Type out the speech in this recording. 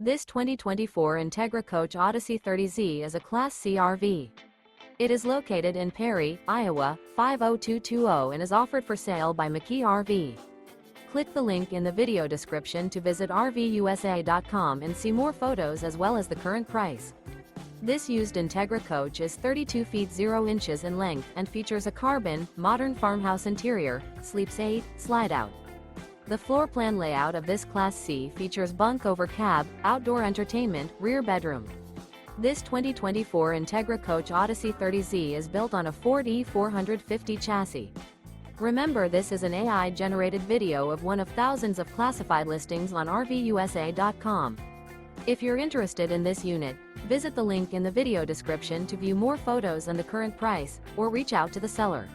This 2024 Entegra Coach Odyssey 30Z is a Class C RV. It is located in Perry, Iowa, 50220 and is offered for sale by McKee RV. Click the link in the video description to visit RVUSA.com and see more photos as well as the current price. This used Entegra coach is 32 feet 0 inches in length and features a carbon, modern farmhouse interior, sleeps 8, slide-out. The floor plan layout of this Class C features bunk over cab, outdoor entertainment, rear bedroom. This 2024 Entegra Coach Odyssey 30Z is built on a Ford E450 chassis. Remember, this is an AI-generated video of one of thousands of classified listings on RVUSA.com. If you're interested in this unit, visit the link in the video description to view more photos and the current price, or reach out to the seller.